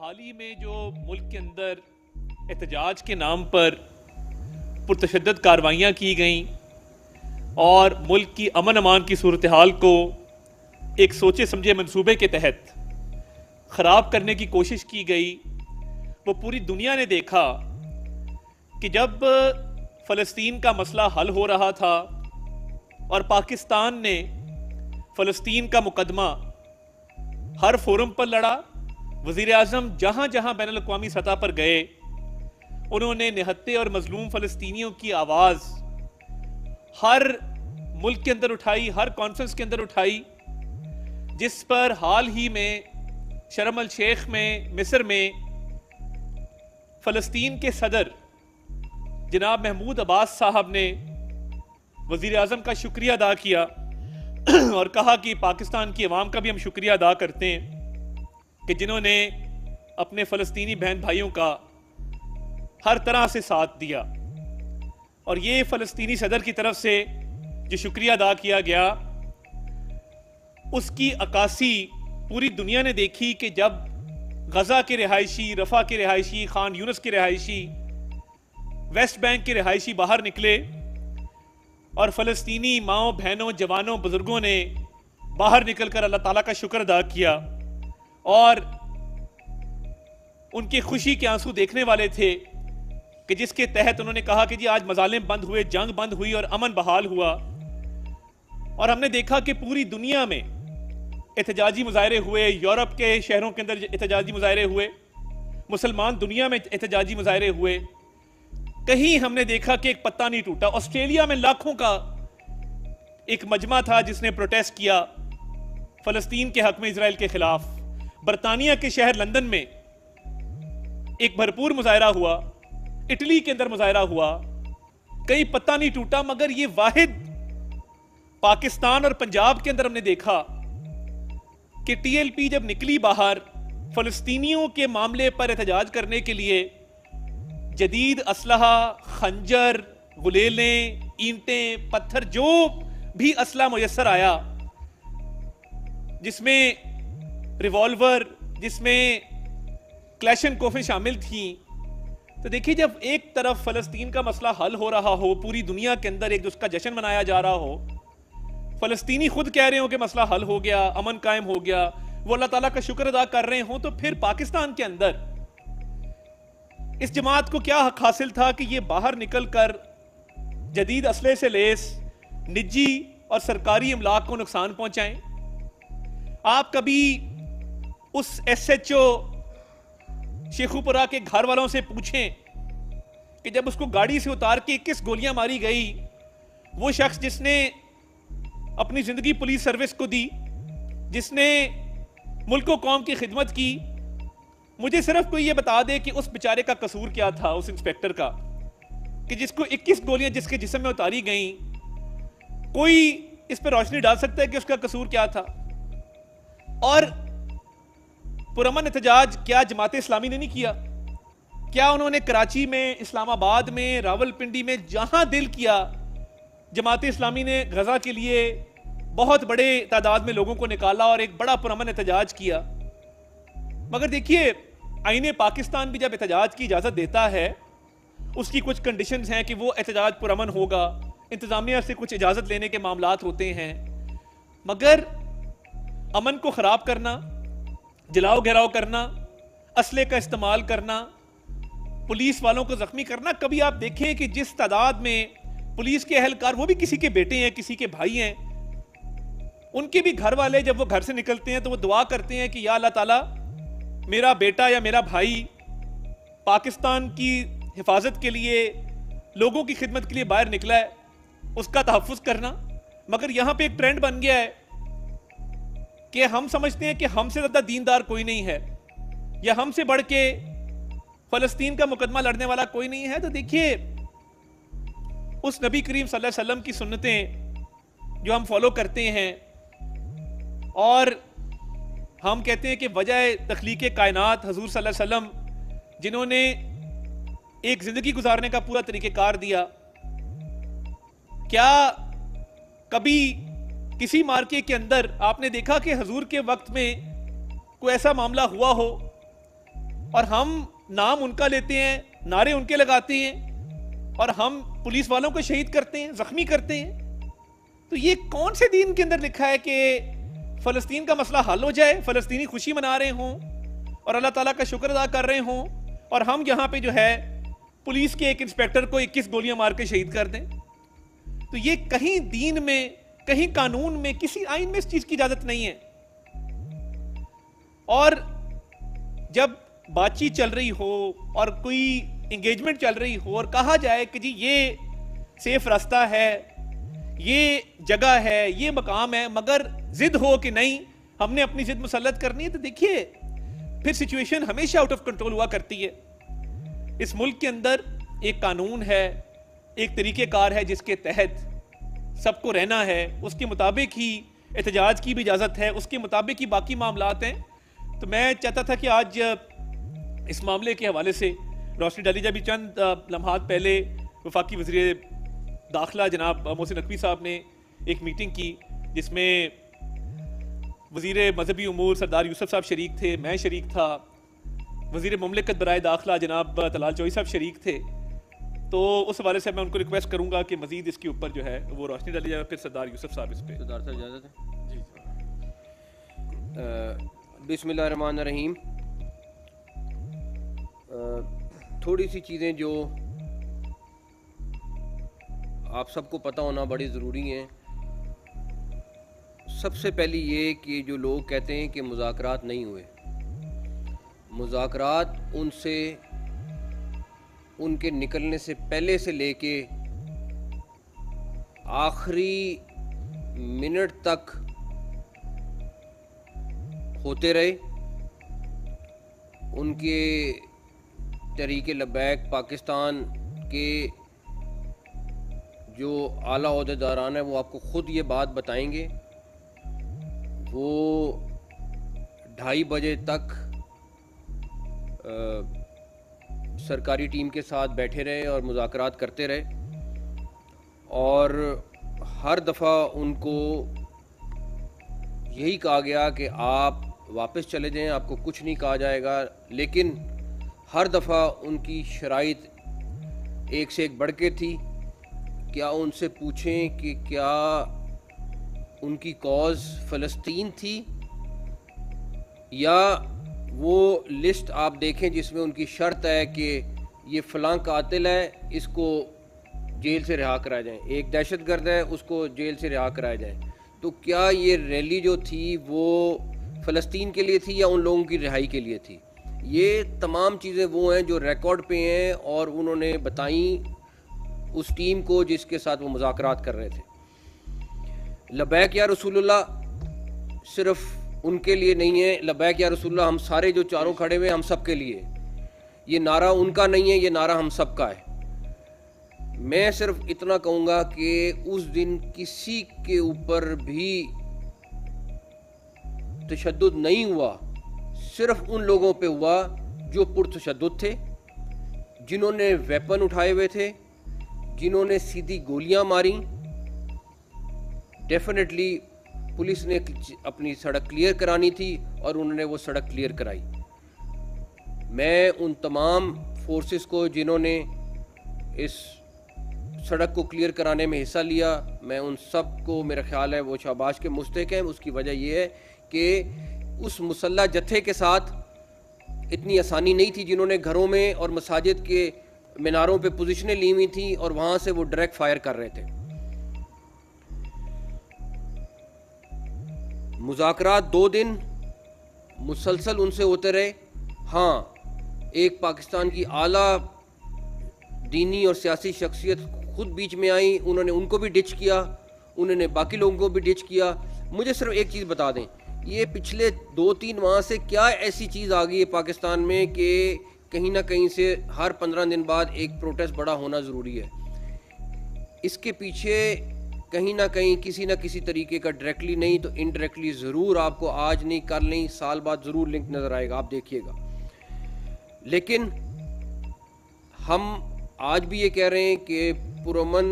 हाल ही में जो मुल्क के अंदर एहतजाज के नाम पर पुरतशद्दद कार्रवाइयाँ की गईं और मुल्क की अमन अमान की सूरत हाल को एक सोचे समझे मंसूबे के तहत ख़राब करने की कोशिश की गई, वो पूरी दुनिया ने देखा कि जब फ़लस्तीन का मसला हल हो रहा था और पाकिस्तान ने फ़लस्तीन का मुकदमा हर फोरम पर लड़ा। वज़ीर आज़म जहाँ जहाँ बैनुल अक़वामी सतह पर गए, उन्होंने निहत्ते और मजलूम फ़लस्तीनियों की आवाज़ हर मुल्क के अंदर उठाई, हर कॉन्फ्रेंस के अंदर उठाई, जिस पर हाल ही में शर्म अल शेख में मिस्र में फ़लस्तीन के सदर जनाब महमूद अब्बास साहब ने वज़ीर आज़म का शुक्रिया अदा किया और कहा कि पाकिस्तान की अवाम का भी हम शुक्रिया अदा करते हैं कि जिन्होंने अपने फ़लस्तीनी बहन भाइयों का हर तरह से साथ दिया। और ये फ़लस्तीनी सदर की तरफ से जो शुक्रिया अदा किया गया, उसकी अक्कासी पूरी दुनिया ने देखी कि जब गज़ा के रिहायशी, रफ़ा के रिहायशी, खान यूनिस के रिहायशी, वेस्ट बैंक के रिहायशी बाहर निकले और फ़लस्तीनी माओं बहनों जवानों बुजुर्गों ने बाहर निकलकर अल्लाह ताला का शुक्र अदा किया और उनकी खुशी के आंसू देखने वाले थे कि जिसके तहत उन्होंने कहा कि जी आज मजालिम बंद हुए, जंग बंद हुई और अमन बहाल हुआ। और हमने देखा कि पूरी दुनिया में एहतजाजी मुजाहरे हुए, यूरोप के शहरों के अंदर एहतजाजी मुजाहरे हुए, मुसलमान दुनिया में एहतजाजी मुजाहरे हुए। कहीं हमने देखा कि एक पत्ता नहीं टूटा। ऑस्ट्रेलिया में लाखों का एक मजमा था जिसने प्रोटेस्ट किया फलस्तीन के हक में इजराइल के खिलाफ। बरतानिया के शहर लंदन में एक भरपूर मुजाहरा हुआ, इटली के अंदर मुजाहरा हुआ, कहीं पत्ता नहीं टूटा। मगर ये वाहिद पाकिस्तान और पंजाब के अंदर हमने देखा कि टीएलपी जब निकली बाहर फलस्तीनियों के मामले पर एहतजाज करने के लिए, जदीद असलहा, खंजर, गुलेलें, ईंटें, पत्थर, जो भी असला मुयस्सर आया, जिसमें रिवॉल्वर, जिसमें क्लैशनकोफें शामिल थी। तो देखिए, जब एक तरफ फलस्तीन का मसला हल हो रहा हो, पूरी दुनिया के अंदर एक उसका जश्न मनाया जा रहा हो, फलस्तीनी खुद कह रहे हो कि मसला हल हो गया, अमन कायम हो गया, वो अल्लाह ताला का शुक्र अदा कर रहे हो, तो फिर पाकिस्तान के अंदर इस जमात को क्या हक हासिल था कि ये बाहर निकलकर जदीद असले से लेस निजी और सरकारी इमलाक को नुकसान पहुंचाएं? आप कभी उस एसएचओ शेखुपुरा के घर वालों से पूछें कि जब उसको गाड़ी से उतार के 21 गोलियां मारी गई, वो शख्स जिसने अपनी जिंदगी पुलिस सर्विस को दी, जिसने मुल्क और कौम की खिदमत की, मुझे सिर्फ कोई ये बता दे कि उस बेचारे का कसूर क्या था, उस इंस्पेक्टर का, कि जिसको 21 गोलियां जिसके जिस्म में उतारी गई। कोई इस पर रोशनी डाल सकता है कि उसका कसूर क्या था? और पुरअमन एहतजाज क्या जमात इस्लामी ने नहीं किया? क्या उन्होंने कराची में, इस्लामाबाद में, रावलपिंडी में, जहां दिल किया, जमात इस्लामी ने गजा के लिए बहुत बड़े तादाद में लोगों को निकाला और एक बड़ा पुरअमन एहतजाज किया? मगर देखिए, आईने पाकिस्तान भी जब एहतजाज की इजाजत देता है, उसकी कुछ कंडीशंस हैं कि वो एहतजाज पुरअमन होगा, इंतजामिया से कुछ इजाजत लेने के मामलात होते हैं। मगर अमन को खराब करना, जलाओ घेराव करना, असले का इस्तेमाल करना, पुलिस वालों को जख्मी करना, कभी आप देखें कि जिस तादाद में पुलिस के अहलकार, वो भी किसी के बेटे हैं, किसी के भाई हैं, उनके भी घर वाले जब वो घर से निकलते हैं तो वो दुआ करते हैं कि या अल्लाह ताला, मेरा बेटा या मेरा भाई पाकिस्तान की हिफाजत के लिए, लोगों की खिदमत के लिए बाहर निकला है, उसका तहफ़्फ़ुज़ करना। मगर यहां पे एक ट्रेंड बन गया है कि हम समझते हैं कि हमसे ज्यादा दीनदार कोई नहीं है, या हमसे बढ़ के फलस्तीन का मुकदमा लड़ने वाला कोई नहीं है। तो देखिए, उस नबी करीम सल्लल्लाहु अलैहि वसल्लम की सुन्नतें जो हम फॉलो करते हैं, और हम कहते हैं कि वजह तख्लीक कायनात हजूर सल्लल्लाहु अलैहि वसल्लम, जिन्होंने एक जिंदगी गुजारने का पूरा तरीक़ेकार दिया, क्या कभी किसी मार्के के अंदर आपने देखा कि हजूर के वक्त में कोई ऐसा मामला हुआ हो और हम नाम उनका लेते हैं, नारे उनके लगाते हैं और हम पुलिस वालों को शहीद करते हैं, जख्मी करते हैं। तो ये कौन से दीन के अंदर लिखा है कि फलस्तीन का मसला हल हो जाए, फलस्तीनी खुशी मना रहे हों और अल्लाह ताला का शुक्र अदा कर रहे हों, और हम यहां पे जो है पुलिस के एक इंस्पेक्टर को 21 गोलियां मार के शहीद कर दें? तो ये कहीं दीन में, कहीं कानून में, किसी आइन में इस चीज की इजाजत नहीं है। और जब बातचीत चल रही हो और कोई एंगेजमेंट चल रही हो और कहा जाए कि जी ये सेफ रास्ता है, ये जगह है, ये मकाम है, मगर जिद हो कि नहीं हमने अपनी जिद मुसल्लत करनी है, तो देखिए फिर सिचुएशन हमेशा आउट ऑफ कंट्रोल हुआ करती है। इस मुल्क के अंदर एक कानून है, एक तरीकेकार है जिसके तहत सबको रहना है, उसके मुताबिक ही एहतजाज की भी इजाज़त है, उसके मुताबिक ही बाकी मामलात हैं। तो मैं चाहता था कि आज इस मामले के हवाले से रोशनी डाली जाए। अभी चंद लम्हात पहले वफाकी वज़ीर दाखिला जनाब मोहसिन नकवी साहब ने एक मीटिंग की जिसमें वज़ीर मजहबी उमूर सरदार यूसुफ साहब शरीक थे, मैं शरीक था, वज़ीर मुमलिकत बराए दाखिला जनाब तलाल चौधरी साहब शरीक थे। तो उस हवाले से मैं उनको रिक्वेस्ट करूंगा कि मजीद इसके ऊपर जो है वो रोशनी डाली जाए। फिर सरदार यूसुफ साहब इस पे। सरदार साहब इजाज़त है जी। बिस्मिल्लाहिर्रहमानिर्रहीम। थोड़ी सी चीज़ें जो आप सबको पता होना बड़ी ज़रूरी हैं। सबसे पहली ये कि जो लोग कहते हैं कि मुज़ाकरात नहीं हुए, मुज़ाकरात उनसे उनके निकलने से पहले से लेके आखिरी मिनट तक होते रहे। उनके तहरीक लब्बैक पाकिस्तान के जो आला ओहदेदारान है वो आपको ख़ुद ये बात बताएंगे। वो 2:30 बजे तक सरकारी टीम के साथ बैठे रहे और मुज़ाकरात करते रहे, और हर दफ़ा उनको यही कहा गया कि आप वापस चले जाएं, आपको कुछ नहीं कहा जाएगा। लेकिन हर दफ़ा उनकी शराइत एक से एक बढ़ के थी। क्या उनसे पूछें कि क्या उनकी कॉज फ़लस्तीन थी, या वो लिस्ट आप देखें जिसमें उनकी शर्त है कि ये फ़लाँ कातिल है, इसको जेल से रिहा कराया जाए, एक दहशतगर्द है, उसको जेल से रिहा कराया जाए। तो क्या ये रैली जो थी वो फ़लस्तीन के लिए थी या उन लोगों की रिहाई के लिए थी? ये तमाम चीज़ें वो हैं जो रिकॉर्ड पे हैं और उन्होंने बताई उस टीम को जिसके साथ वो मुज़ाकरात कर रहे थे। लब्बैक या रसूलुल्लाह सिर्फ उनके लिए नहीं है, लब्बैक या रसूलुल्लाह हम सारे जो चारों खड़े हुए हम सब के लिए। ये नारा उनका नहीं है, ये नारा हम सब का है। मैं सिर्फ इतना कहूँगा कि उस दिन किसी के ऊपर भी तशद्दुद नहीं हुआ, सिर्फ उन लोगों पे हुआ जो पुरतशद्दुद थे, जिन्होंने वेपन उठाए हुए थे, जिन्होंने सीधी गोलियां मारी। डेफिनेटली पुलिस ने अपनी सड़क क्लियर करानी थी और उन्होंने वो सड़क क्लियर कराई। मैं उन तमाम फोर्सेस को जिन्होंने इस सड़क को क्लियर कराने में हिस्सा लिया, मैं उन सब को, मेरा ख्याल है वो शाबाश के मुस्तहिक हैं। उसकी वजह यह है कि उस मुसल्ला जत्थे के साथ इतनी आसानी नहीं थी, जिन्होंने घरों में और मसाजिद के मीनारों पे पोजीशनें ली हुई थी और वहाँ से वो डायरेक्ट फायर कर रहे थे। मुज़ाकरात 2 दिन मुसलसल उनसे होते रहे। हाँ, एक पाकिस्तान की आला दीनी और सियासी शख्सियत खुद बीच में आई, उन्होंने उनको भी डिच किया, उन्होंने बाकी लोगों को भी डिच किया। मुझे सिर्फ एक चीज़ बता दें, ये पिछले 2-3 माह से क्या ऐसी चीज़ आ गई है पाकिस्तान में कि कहीं ना कहीं से हर 15 दिन बाद एक प्रोटेस्ट बड़ा होना ज़रूरी है? इसके पीछे कहीं ना कहीं किसी ना किसी तरीके का डायरेक्टली नहीं तो इनडायरेक्टली ज़रूर आपको आज नहीं कल नहीं साल बाद ज़रूर लिंक नज़र आएगा, आप देखिएगा। लेकिन हम आज भी ये कह रहे हैं कि पुरअमन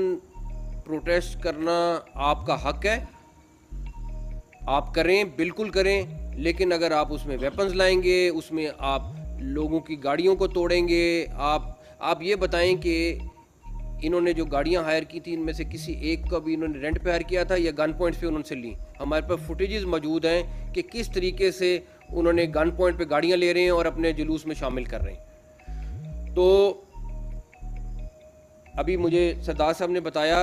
प्रोटेस्ट करना आपका हक है, आप करें, बिल्कुल करें। लेकिन अगर आप उसमें वेपन्स लाएंगे, उसमें आप लोगों की गाड़ियों को तोड़ेंगे। आप ये बताएं कि इन्होंने जो गाड़ियां हायर की थी इनमें से किसी एक को भी इन्होंने रेंट पे हायर किया था या गन पॉइंट्स पे उन्होंने ली? हमारे पास फुटेजेस मौजूद हैं कि किस तरीके से उन्होंने गन पॉइंट पे गाड़ियां ले रहे हैं और अपने जुलूस में शामिल कर रहे हैं। तो अभी मुझे सरदार साहब ने बताया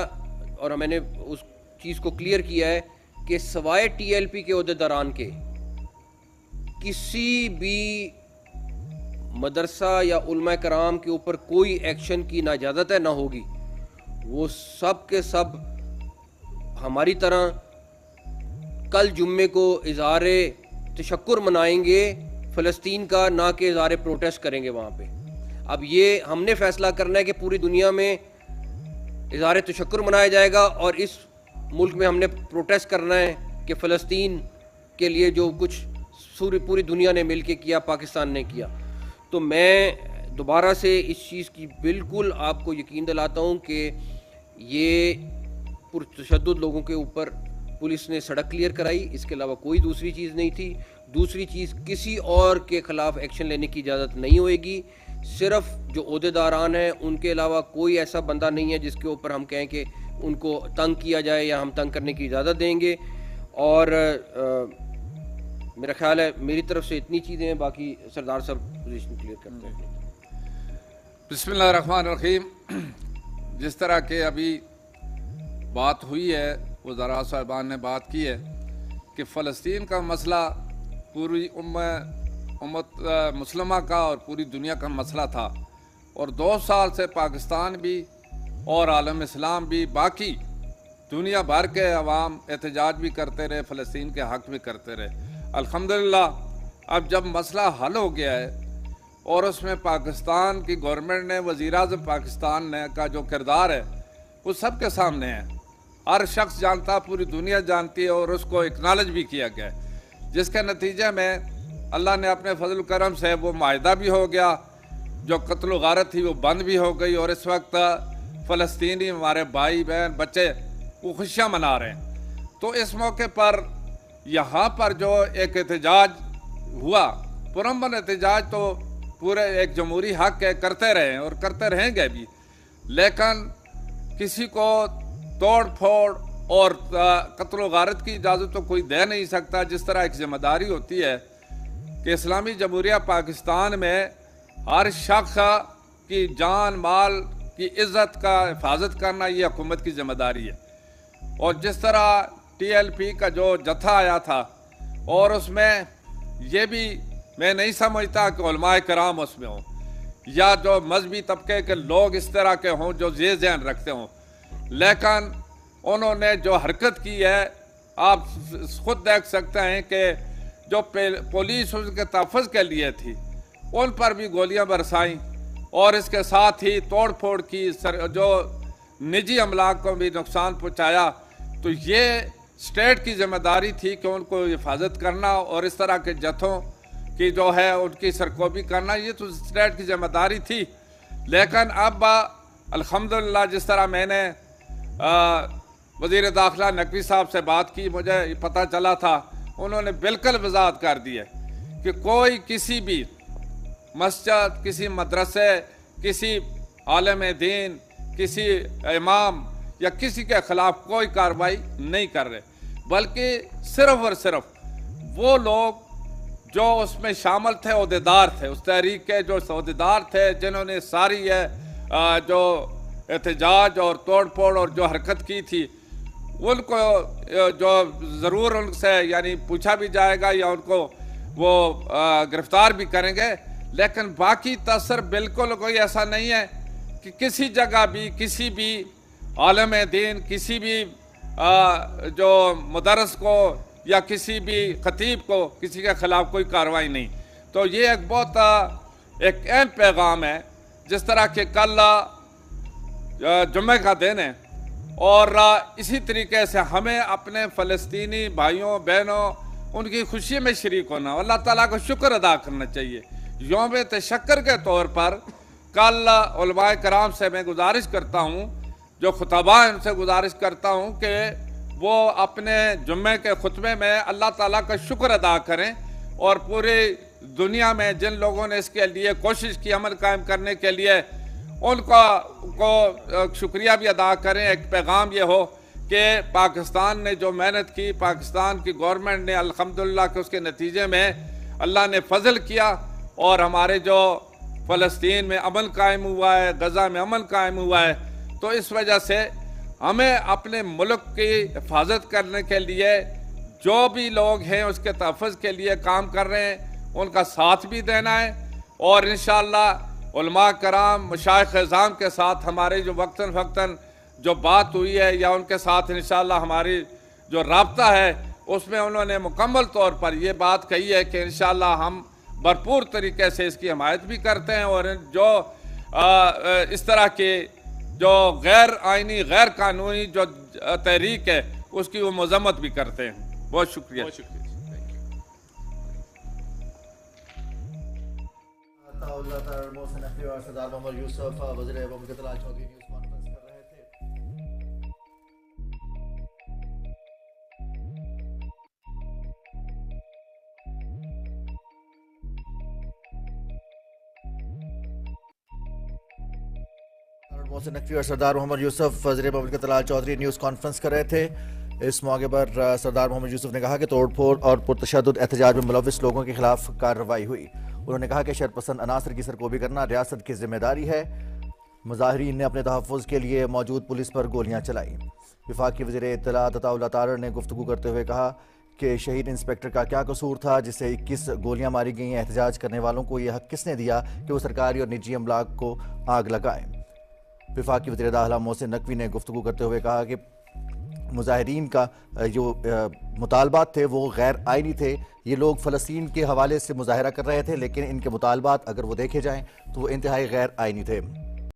और मैंने उस चीज़ को क्लियर किया है कि सवाए TLP के ओहदेदारान के किसी भी मदरसा या उलमा कराम के ऊपर कोई एक्शन की ना इजाज़त है ना होगी। वो सब के सब हमारी तरह कल जुम्मे को इज़हार तशक्कुर मनाएंगे फ़लस्तीन का, ना कि इज़हार प्रोटेस्ट करेंगे वहाँ पे। अब ये हमने फ़ैसला करना है कि पूरी दुनिया में इज़हार तशक्कुर मनाया जाएगा और इस मुल्क में हमने प्रोटेस्ट करना है कि फ़लस्तीन के लिए जो कुछ पूरी दुनिया ने मिल के किया, पाकिस्तान ने किया। तो मैं दोबारा से इस चीज़ की बिल्कुल आपको यकीन दिलाता हूँ कि ये पुरतशद्दुद लोगों के ऊपर पुलिस ने सड़क क्लियर कराई, इसके अलावा कोई दूसरी चीज़ नहीं थी। दूसरी चीज़, किसी और के ख़िलाफ़ एक्शन लेने की इजाज़त नहीं होएगी। सिर्फ जो ओहदेदारान हैं उनके अलावा कोई ऐसा बंदा नहीं है जिसके ऊपर हम कहें कि उनको तंग किया जाए या हम तंग करने की इजाज़त देंगे। और मेरा ख्याल है मेरी तरफ से इतनी चीज़ें हैं, बाकी सरदार साहब पोजीशन क्लियर करते हैं। बिस्मिल्लाहिर्रहमानिर्रहीम। जिस तरह के अभी बात हुई है, वज़रा साहिबान ने बात की है कि फ़लस्तीन का मसला पूरी उम्मत मुस्लिमा का और पूरी दुनिया का मसला था और 2 साल से पाकिस्तान भी और आलम इस्लाम भी, बाकी दुनिया भर के अवाम एहतजाज भी करते रहे, फ़लस्तीन के हक़ भी करते रहे। अल्हम्दुलिल्लाह अब जब मसला हल हो गया है और उसमें पाकिस्तान की गवर्नमेंट ने, वज़ीर-ए-आज़म पाकिस्तान ने का जो किरदार है वो सब के सामने है, हर शख्स जानता, पूरी दुनिया जानती है और उसको एक्नॉलेज भी किया गया है, जिसके नतीजे में अल्लाह ने अपने फजल करम से वो माहिदा भी हो गया, जो कत्ल गारत थी वो बंद भी हो गई और इस वक्त फ़लस्तीनी हमारे भाई बहन बच्चे वो खुशियाँ मना रहे हैं। तो इस मौके पर यहाँ पर जो एक एहतजाज हुआ, पुरअमन एहतजाज तो पूरे एक जमहूरी हक है, करते रहे और करते रहेंगे भी, लेकिन किसी को तोड़ फोड़ और कत्ल गारत की इजाज़त तो कोई दे नहीं सकता। जिस तरह एक जिम्मेदारी होती है कि इस्लामी जमहूरिया पाकिस्तान में हर शख्स की जान माल की इज़्ज़त का हिफाजत करना ये हुकूमत की जिम्मेदारी है। और जिस तरह TLP का जो जत्था आया था और उसमें ये भी मैं नहीं समझता कि उलमाए कराम उसमें हों या जो मजहबी तबके के लोग इस तरह के हों जो ये ज़हन रखते हों, लेकिन उन्होंने जो हरकत की है आप खुद देख सकते हैं कि जो पुलिस उसके तहफ़्फ़ुज़ के लिए थी उन पर भी गोलियां बरसाईं और इसके साथ ही तोड़ फोड़ की, जो निजी अमलाक को भी नुकसान पहुँचाया। तो ये स्टेट की जिम्मेदारी थी कि उनको हिफाजत करना और इस तरह के जत्थों की जो है उनकी सरकोबी करना, ये तो स्टेट की जिम्मेदारी थी। लेकिन अब अल्हम्दुलिल्लाह जिस तरह मैंने वज़ीर दाखिला नकवी साहब से बात की, मुझे पता चला था उन्होंने बिल्कुल वजाहत कर दी है कि कोई किसी भी मस्जिद, किसी मदरसे, किसी आलिम दीन, किसी इमाम या किसी के ख़िलाफ़ कोई कार्रवाई नहीं कर रहे, बल्कि सिर्फ़ और सिर्फ वो लोग जो उसमें शामिल थे, ओहदेदार थे, उस तहरीक के जो ओहदेदार थे जिन्होंने सारी है जो एहतजाज और तोड़ फोड़ और जो हरकत की थी, उनको जो ज़रूर उनसे यानी पूछा भी जाएगा या उनको वो गिरफ़्तार भी करेंगे। लेकिन बाकी तसर बिल्कुल कोई ऐसा नहीं है कि किसी जगह भी किसी भी आलिम दीन, किसी भी जो मुदर्रिस को या किसी भी खतीब को किसी के ख़िलाफ़ कोई कार्रवाई नहीं। तो ये एक बहुत एक अहम पैगाम है। जिस तरह के कल जुम्मे का दिन है और इसी तरीके से हमें अपने फ़लस्तीनी भाइयों बहनों उनकी खुशी में शरीक होना, अल्लाह ताला का शुक्र अदा करना चाहिए। यौम तशक्कुर के तौर पर कल उलमाए कराम से मैं गुजारिश करता हूँ, जो खुतबा हैं उनसे गुजारिश करता हूँ कि वो अपने जुम्मे के खुतबे में अल्लाह ताला का शुक्र अदा करें और पूरे दुनिया में जिन लोगों ने इसके लिए कोशिश की अमन कायम करने के लिए, उनका को शुक्रिया भी अदा करें। एक पैगाम ये हो कि पाकिस्तान ने जो मेहनत की, पाकिस्तान की गवर्नमेंट ने अल्हम्दुलिल्लाह के उसके नतीजे में अल्लाह ने फजल किया और हमारे जो फ़लस्तीन में अमन कायम हुआ है, गज़ा में अमन कायम हुआ है। तो इस वजह से हमें अपने मुल्क की हिफाजत करने के लिए जो भी लोग हैं उसके तहफ़्फ़ुज़ के लिए काम कर रहे हैं, उनका साथ भी देना है। और इंशाअल्लाह उलमा कराम मशाइख़ इज़ाम के साथ हमारे जो वक्तन फ़क्तन जो बात हुई है या उनके साथ इंशाअल्लाह हमारी जो राब्ता है, उसमें उन्होंने मुकम्मल तौर पर ये बात कही है कि इंशाअल्लाह हम भरपूर तरीके से इसकी हमायत भी करते हैं और जो इस तरह के जो गैर आइनी गैर कानूनी जो तहरीक है उसकी वो मजम्मत भी करते हैं। बहुत शुक्रिया। बहुत शुक्रिया। मोहसिन नकवी और सरदार मोहम्मद यूसुफ वज़ीर एवं मुमकिन चौधरी न्यूज़ कॉन्फ्रेंस कर रहे थे। मोहसिन नकवी और सरदार मोहम्मद यूसुफ वज़ीर एवं मुमकिन चौधरी न्यूज़ कॉन्फ्रेंस कर रहे थे। इस मौके पर सरदार मोहम्मद यूसुफ ने कहा कि तोड़फोड़ और पुरतशद्दुद एहतजाज में मुलव्विस लोगों के खिलाफ कार्रवाई हुई। उन्होंने कहा कि शरपसंद अनासर की सरकोबी करना रियासत की जिम्मेदारी है। मुजाहिरीन ने अपने तहफ़्फ़ुज़ के लिए मौजूद पुलिस पर गोलियां चलाई। वफाकी वज़ीर इत्तलात अताउल्लाह तारड़ ने गुफ्तगू करते हुए कहा कि शहीद इंस्पेक्टर का क्या कसूर था जिससे 21 गोलियां मारी गई। एहतजाज करने वालों को यह हक किसने दिया कि वो सरकारी और निजी अमलाक को आग लगाएं। वफाकी वज़ीर दाखिला मोहसिन नकवी ने गुफ्तगू करते हुए कहा कि मुजाहिरीन का जो मुतालबात थे वो गैर आइनी थे। ये लोग फ़लस्तीन के हवाले से मुजाहरा कर रहे थे, लेकिन इनके मुतालबात अगर वो देखे जाएं तो वो इंतहाई गैर आइनी थे।